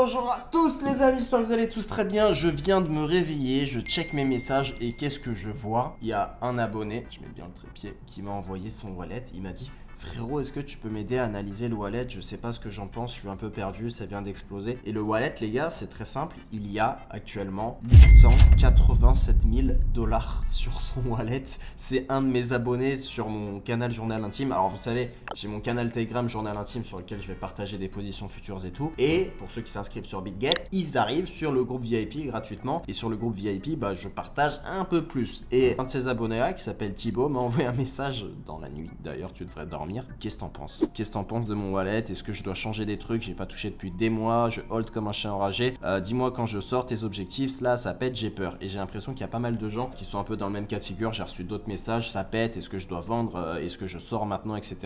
Bonjour à tous les amis, j'espère que vous allez tous très bien. Je viens de me réveiller, je check mes messages et qu'est-ce que je vois? Il y a un abonné, je mets bien le trépied, qui m'a envoyé son wallet. Il m'a dit: frérot, est-ce que tu peux m'aider à analyser le wallet? Je sais pas ce que j'en pense, je suis un peu perdu, ça vient d'exploser. Et le wallet, les gars, c'est très simple. Il y a actuellement 887 000 $ sur son wallet. C'est un de mes abonnés sur mon canal Journal Intime. Alors vous savez, j'ai mon canal Telegram Journal Intime sur lequel je vais partager des positions futures et tout. Et pour ceux qui s'inscrivent sur BitGet, ils arrivent sur le groupe VIP gratuitement. Et sur le groupe VIP, bah, je partage un peu plus. Et un de ces abonnés-là, qui s'appelle Thibaut, m'a envoyé un message dans la nuit. D'ailleurs, tu devrais dormir. Qu'est-ce que t'en penses? Qu'est-ce que t'en penses de mon wallet? Est-ce que je dois changer des trucs? J'ai pas touché depuis des mois, je hold comme un chien enragé. Dis-moi quand je sors tes objectifs, là ça pète, j'ai peur. Et j'ai l'impression qu'il y a pas mal de gens qui sont un peu dans le même cas de figure. J'ai reçu d'autres messages, ça pète, est-ce que je dois vendre, est-ce que je sors maintenant, etc.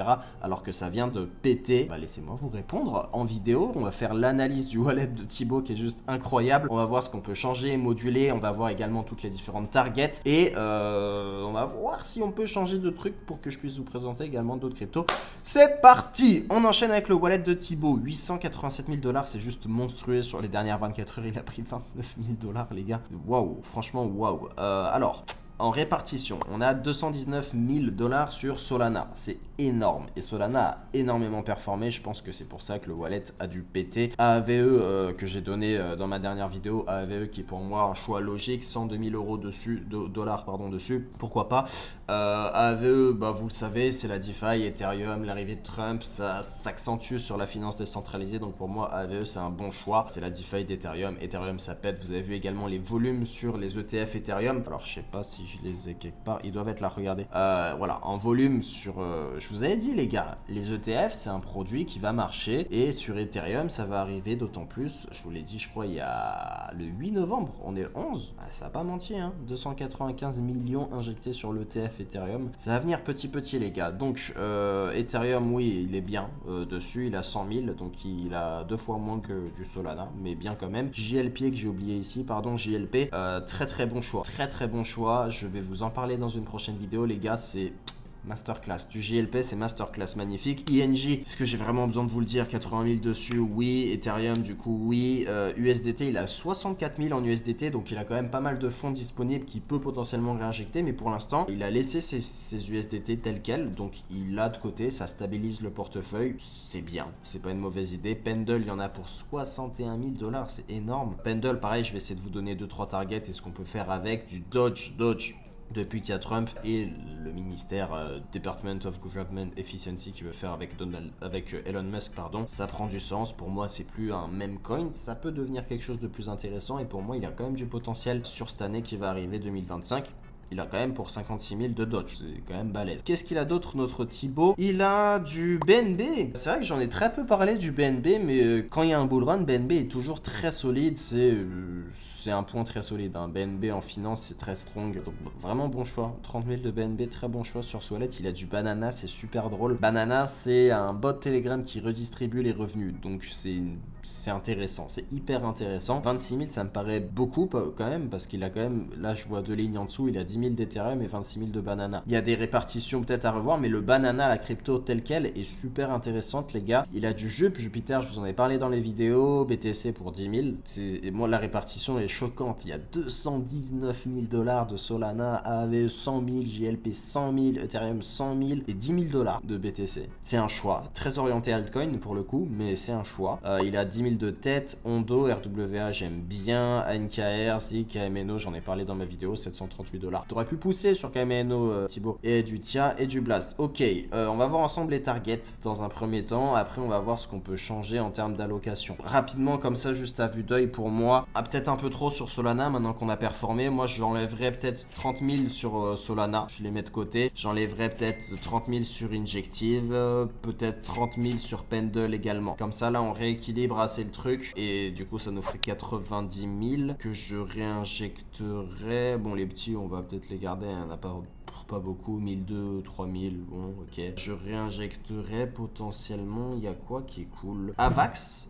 Alors que ça vient de péter. Bah, laissez-moi vous répondre en vidéo. On va faire l'analyse du wallet de Thibaut qui est juste incroyable. On va voir ce qu'on peut changer, moduler. On va voir également toutes les différentes targets. Et on va voir si on peut changer de trucs pour que je puisse vous présenter également d'autres cryptos. C'est parti! On enchaîne avec le wallet de Thibaut. 887 000 $, c'est juste monstrueux. Sur les dernières 24 heures, il a pris 29 000 $, les gars. Waouh, franchement, waouh. Alors, en répartition, on a 219 000 $ sur Solana. C'est énorme. Et Solana a énormément performé. Je pense que c'est pour ça que le wallet a dû péter. AAVE que j'ai donné dans ma dernière vidéo. AAVE qui est pour moi un choix logique. 102 000 € dessus, dollars pardon, dessus. Pourquoi pas. AAVE, bah, vous le savez, c'est la DeFi, Ethereum, l'arrivée de Trump. Ça s'accentue sur la finance décentralisée. Donc pour moi, AAVE, c'est un bon choix. C'est la DeFi d'Ethereum. Ethereum, ça pète. Vous avez vu également les volumes sur les ETF Ethereum. Alors, je sais pas si je les ai quelque part, ils doivent être là, regardez. Voilà, en volume sur... je vous avais dit les gars, les ETF c'est un produit qui va marcher et sur Ethereum ça va arriver d'autant plus. Je vous l'ai dit, je crois il y a le 8 novembre, on est le 11, ça n'a pas menti hein. 295 millions injectés sur l'ETF Ethereum, ça va venir petit les gars. Donc Ethereum, oui, il est bien dessus, il a 100 000, donc il a 2 fois moins que du Solana, mais bien quand même. JLP que j'ai oublié ici, pardon, JLP, très bon choix, très bon choix. Je vais vous en parler dans une prochaine vidéo les gars, c'est masterclass. Du JLP, c'est masterclass magnifique. ING, est-ce que j'ai vraiment besoin de vous le dire? 80 000 dessus, oui. Ethereum, du coup, oui. USDT, il a 64 000 en USDT, donc il a quand même pas mal de fonds disponibles qui peut potentiellement réinjecter, mais pour l'instant, il a laissé ses USDT tels quels, donc il a de côté, ça stabilise le portefeuille, c'est bien, c'est pas une mauvaise idée. Pendle, il y en a pour 61 000 $, c'est énorme. Pendle, pareil, je vais essayer de vous donner 2-3 targets et ce qu'on peut faire avec du Doge. Depuis qu'il y a Trump et le ministère Department of Government Efficiency qui veut faire avec Elon Musk, pardon, ça prend du sens. Pour moi, c'est plus un meme coin, ça peut devenir quelque chose de plus intéressant et pour moi, il y a quand même du potentiel sur cette année qui va arriver 2025. Il a quand même pour 56 000 de Doge, c'est quand même balèze. Qu'est-ce qu'il a d'autre notre Thibaut? Il a du BNB. C'est vrai que j'en ai très peu parlé du BNB, mais quand il y a un bull run, BNB est toujours très solide. C'est un point très solide. Hein. BNB en finance, c'est très strong. Donc vraiment bon choix. 30 000 de BNB, très bon choix sur ce wallet. Il a du Banana, c'est super drôle. Banana, c'est un bot Telegram qui redistribue les revenus. Donc c'est intéressant, c'est hyper intéressant. 26 000, ça me paraît beaucoup quand même, parce qu'il a quand même, là je vois 2 lignes en dessous, il a 10 000 d'Ethereum et 26 000 de Banana. Il y a des répartitions peut-être à revoir, mais le Banana, la crypto telle qu'elle, est super intéressante les gars. Il a du Jupiter, je vous en ai parlé dans les vidéos, BTC pour 10 000. Et moi la répartition est choquante, il y a 219 000 $ de Solana, AAVE 100 000, JLP 100 000, Ethereum 100 000 et 10 000 $ de BTC. C'est un choix, très orienté altcoin pour le coup, mais c'est un choix. Il a 10 000 de tête, Ondo, RWA j'aime bien, NKR, ZIC, KMNO, j'en ai parlé dans ma vidéo, 738 $. T'aurais pu pousser sur KMNO, Thibaut, et du TIA et du Blast. Ok, on va voir ensemble les targets dans un premier temps, après on va voir ce qu'on peut changer en termes d'allocation. Rapidement comme ça, juste à vue d'œil pour moi, peut-être un peu trop sur Solana maintenant qu'on a performé. Moi j'enlèverais peut-être 30 000 sur Solana, je les mets de côté. J'enlèverais peut-être 30 000 sur Injective, peut-être 30 000 sur Pendle également. Comme ça là on rééquilibre assez le truc et du coup ça nous ferait 90 000 que je réinjecterais. Bon les petits on va peut-être les garder, on n'a pas pas beaucoup, 1200, 3000, bon, ok. Je réinjecterai potentiellement, il y a quoi qui est cool? Avax,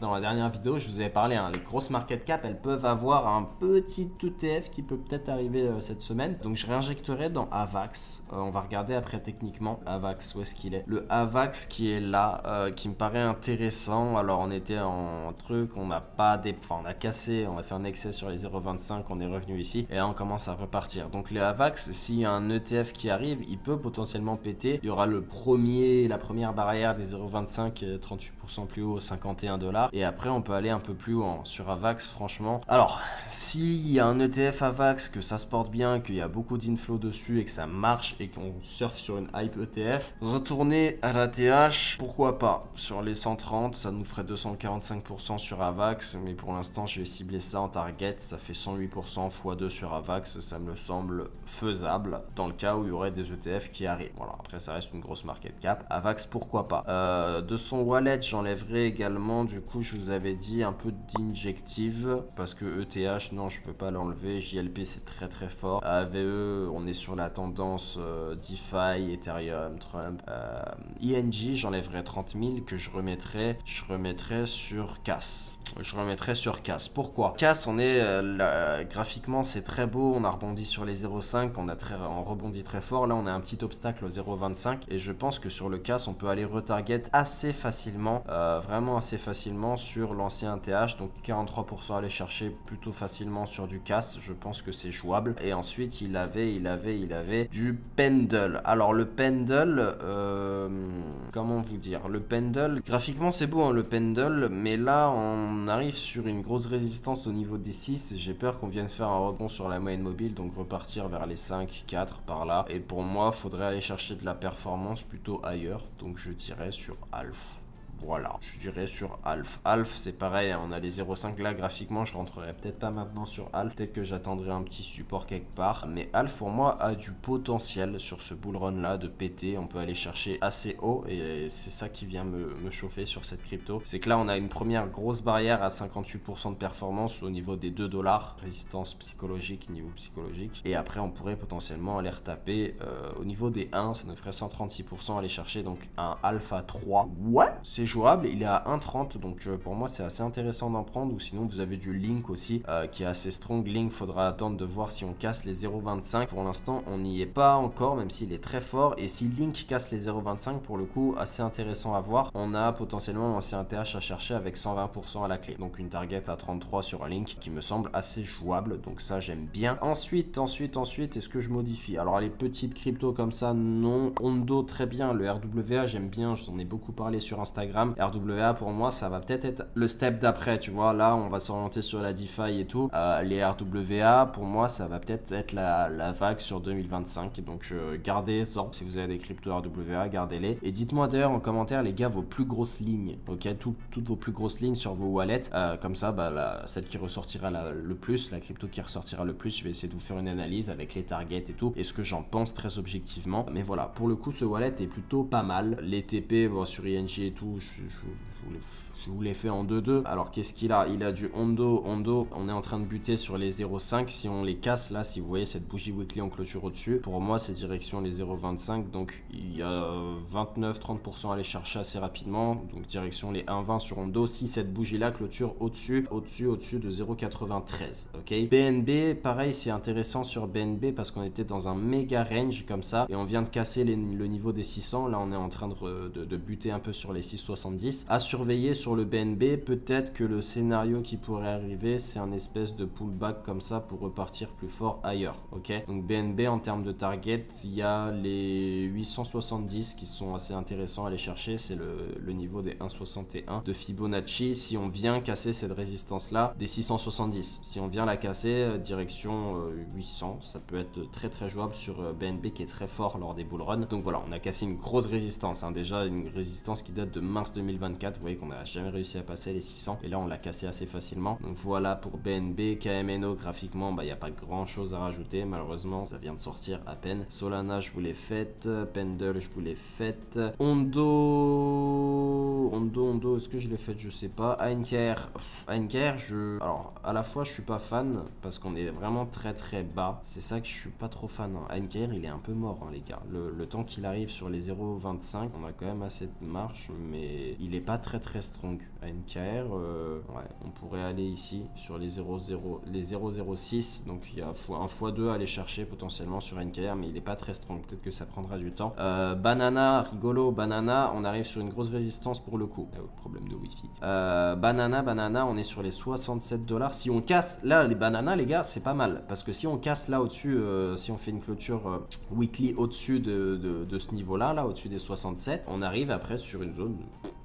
dans la dernière vidéo, je vous avais parlé, hein, les grosses market cap, elles peuvent avoir un petit ETF qui peut peut-être arriver cette semaine. Donc je réinjecterai dans Avax. On va regarder après techniquement. Avax, où est-ce qu'il est? Le Avax qui est là, qui me paraît intéressant. Alors on était en truc, on n'a pas des... Enfin on a cassé, on a fait un excès sur les 0,25, on est revenu ici. Et là on commence à repartir. Donc les Avax, s'il y a un ETF qui arrive, il peut potentiellement péter. Il y aura la première barrière des 0,25, 38% plus haut, 51 $. Et après on peut aller un peu plus haut hein, sur Avax franchement. Alors s'il y a un ETF Avax, que ça se porte bien, qu'il y a beaucoup d'inflow dessus et que ça marche et qu'on surfe sur une hype ETF, retourner à la TH, pourquoi pas? Sur les 130, ça nous ferait 245% sur Avax, mais pour l'instant je vais cibler ça en target, ça fait 108% x2 sur Avax, ça me semble faisable dans le cas où il y aurait des ETF qui arrivent. Voilà, après ça reste une grosse market cap. Avax, pourquoi pas? De son wallet, j'enlèverai également, du coup je vous avais dit un peu d'injective, parce que ETH, non je peux pas l'enlever, JLP c'est très très fort, AVE on est sur la tendance DeFi, Ethereum, Trump, ING j'enlèverai 30 000 que je remettrai sur CAS. Je remettrai sur CAS. Pourquoi? CAS, on est graphiquement c'est très beau, on a rebondi sur les 0,5, on rebondit très fort. Là on a un petit obstacle au 0,25 et je pense que sur le CAS on peut aller retarget assez facilement, vraiment assez facilement sur l'ancien TH. Donc 43% aller chercher plutôt facilement sur du CAS, je pense que c'est jouable. Et ensuite il avait du Pendle. Alors le Pendle, comment vous dire, le Pendle, graphiquement c'est beau hein, le Pendle, mais là on arrive sur une grosse résistance au niveau des 6. J'ai peur qu'on vienne faire un rebond sur la moyenne mobile, donc repartir vers les 5, 4 par là. Et pour moi, faudrait aller chercher de la performance plutôt ailleurs. Donc je dirais sur Alpha. Voilà, je dirais sur Alpha. Alpha, c'est pareil, hein, on a les 0,5 là, graphiquement, je rentrerai peut-être pas maintenant sur Alpha. Peut-être que j'attendrai un petit support quelque part. Mais Alpha, pour moi, a du potentiel sur ce bull run là de péter. On peut aller chercher assez haut et c'est ça qui vient me chauffer sur cette crypto. C'est que là, on a une première grosse barrière à 58% de performance au niveau des 2 $. Résistance psychologique, niveau psychologique. Et après, on pourrait potentiellement aller retaper au niveau des 1, ça nous ferait 136% aller chercher donc un Alpha 3. Ouais, c'est jouable, il est à 1,30 donc pour moi c'est assez intéressant d'en prendre. Ou sinon vous avez du Link aussi qui est assez strong. Link, faudra attendre de voir si on casse les 0,25. Pour l'instant on n'y est pas encore, même s'il est très fort. Et si Link casse les 0,25, pour le coup assez intéressant à voir. On a potentiellement l'ancien TH à chercher avec 120% à la clé, donc une target à 33 sur Link qui me semble assez jouable, donc ça j'aime bien. Ensuite est-ce que je modifie? Alors les petites cryptos comme ça, non. Ondo, très bien. Le RWA j'aime bien, je vous en ai beaucoup parlé sur Instagram. RWA pour moi ça va peut-être être le step d'après, tu vois. Là on va s'orienter sur la DeFi et tout. Les RWA pour moi ça va peut-être être la vague sur 2025, donc gardez-en. Si vous avez des cryptos RWA, gardez-les. Et dites-moi d'ailleurs en commentaire les gars vos plus grosses lignes, ok, toutes vos plus grosses lignes sur vos wallets, comme ça celle qui ressortira le plus, la crypto qui ressortira le plus, je vais essayer de vous faire une analyse avec les targets et tout, et ce que j'en pense très objectivement. Mais voilà, pour le coup ce wallet est plutôt pas mal. Les TP bon, sur ING et tout, je vous l'ai fait en 2-2. Alors qu'est-ce qu'il a? Il a du Ondo, on est en train de buter sur les 0,5. Si on les casse là, si vous voyez cette bougie weekly en clôture au-dessus, pour moi c'est direction les 0,25. Donc il y a 29-30% à aller chercher assez rapidement, donc direction les 1,20 sur Ondo. Si cette bougie là clôture au-dessus de 0,93. Ok, BNB pareil, c'est intéressant sur BNB parce qu'on était dans un méga range comme ça et on vient de casser le niveau des 600. Là on est en train de buter un peu sur les 6,70. À surveiller sur le BNB, peut-être que le scénario qui pourrait arriver c'est un espèce de pullback comme ça pour repartir plus fort ailleurs. Ok, donc BNB en termes de target, il y a les 870 qui sont assez intéressants à aller chercher. C'est le niveau des 1,61 de Fibonacci. Si on vient casser cette résistance là des 670, si on vient la casser direction 800, ça peut être très très jouable sur BNB qui est très fort lors des bull runs. Donc voilà, on a cassé une grosse résistance, hein. Déjà une résistance qui date de mars 2024. Vous voyez qu'on n'a jamais jamais réussi à passer les 600 et là on l'a cassé assez facilement. Donc voilà pour BNB. KMNO graphiquement, bah il n'y a pas grand chose à rajouter malheureusement, ça vient de sortir à peine. Solana je vous l'ai faite, Pendle je vous l'ai faite, Hondo, est-ce que je l'ai faite? Je sais pas. ANKR, alors à la fois je suis pas fan parce qu'on est vraiment très bas, c'est ça que je suis pas trop fan. ANKR il est un peu mort les gars, le temps qu'il arrive sur les 0,25 on a quand même assez de marche, mais il est pas très strong. ANKR, ouais, on pourrait aller ici sur les 0,06, donc il y a un x2 à aller chercher potentiellement sur NKR, mais il est pas très strong, peut-être que ça prendra du temps. Banana, rigolo, Banana, on arrive sur une grosse résistance pour le coup. Problème de wifi. Banana, on est sur les 67 $. Si on casse, là les bananas les gars, c'est pas mal, parce que si on casse là au-dessus, si on fait une clôture weekly au-dessus de ce niveau-là, là au-dessus des 67, on arrive après sur une zone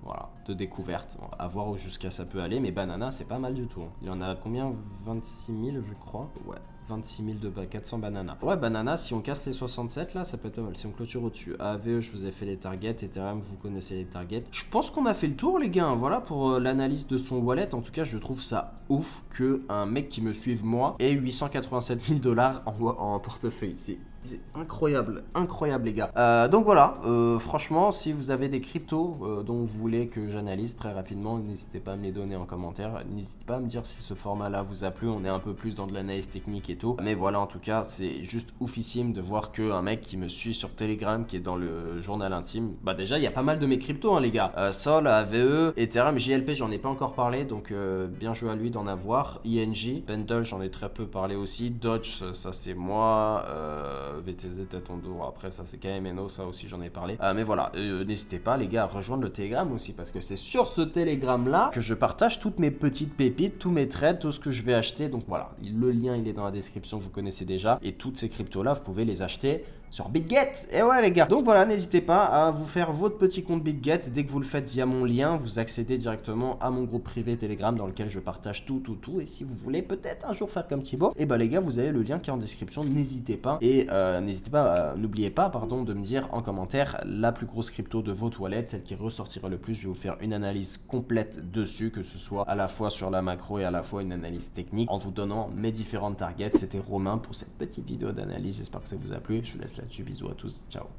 voilà, de découverte, à voir jusqu'à ça peut aller, mais Banana c'est pas mal du tout. Il y en a combien? 26 000 je crois. Ouais, 26 000 de 400 Banana. Ouais, Banana, si on casse les 67 là, ça peut être pas mal. Si on clôture au-dessus. AVE, je vous ai fait les targets. Ethereum, vous connaissez les targets. Je pense qu'on a fait le tour, les gars. Voilà pour l'analyse de son wallet. En tout cas, je trouve ça ouf que un mec qui me suive moi ait 887 000 $ en portefeuille. C'est incroyable, les gars. Donc voilà, franchement, si vous avez des cryptos dont vous voulez que j'analyse très rapidement, n'hésitez pas à me les donner en commentaire. N'hésitez pas à me dire si ce format-là vous a plu. On est un peu plus dans de l'analyse technique et tout. Mais voilà, en tout cas, c'est juste oufissime de voir qu'un mec qui me suit sur Telegram, qui est dans le journal intime, bah déjà, il y a pas mal de mes cryptos, hein, les gars. Sol, AVE, Ethereum, JLP, j'en ai pas encore parlé, donc bien joué à lui d'en avoir. INJ, Pendle, j'en ai très peu parlé aussi. Dodge, ça c'est moi. VTZ tête en dos, après ça c'est KMNO, ça aussi j'en ai parlé. Mais voilà, n'hésitez pas les gars à rejoindre le Telegram aussi, parce que c'est sur ce Telegram là que je partage toutes mes petites pépites, tous mes trades, tout ce que je vais acheter. Donc voilà, le lien il est dans la description, vous connaissez déjà, et toutes ces cryptos là vous pouvez les acheter sur BitGet. Et ouais les gars, donc voilà, n'hésitez pas à vous faire votre petit compte BitGet. Dès que vous le faites via mon lien, vous accédez directement à mon groupe privé Telegram dans lequel je partage tout. Et si vous voulez peut-être un jour faire comme Thibaut, et bah les gars, vous avez le lien qui est en description, n'hésitez pas. Et n'oubliez pas pardon, de me dire en commentaire la plus grosse crypto de votre wallet, celle qui ressortira le plus. Je vais vous faire une analyse complète dessus, que ce soit à la fois sur la macro et à la fois une analyse technique, en vous donnant mes différentes targets. C'était Romain pour cette petite vidéo d'analyse, j'espère que ça vous a plu. Je vous laisse là-dessus, bisous à tous, ciao.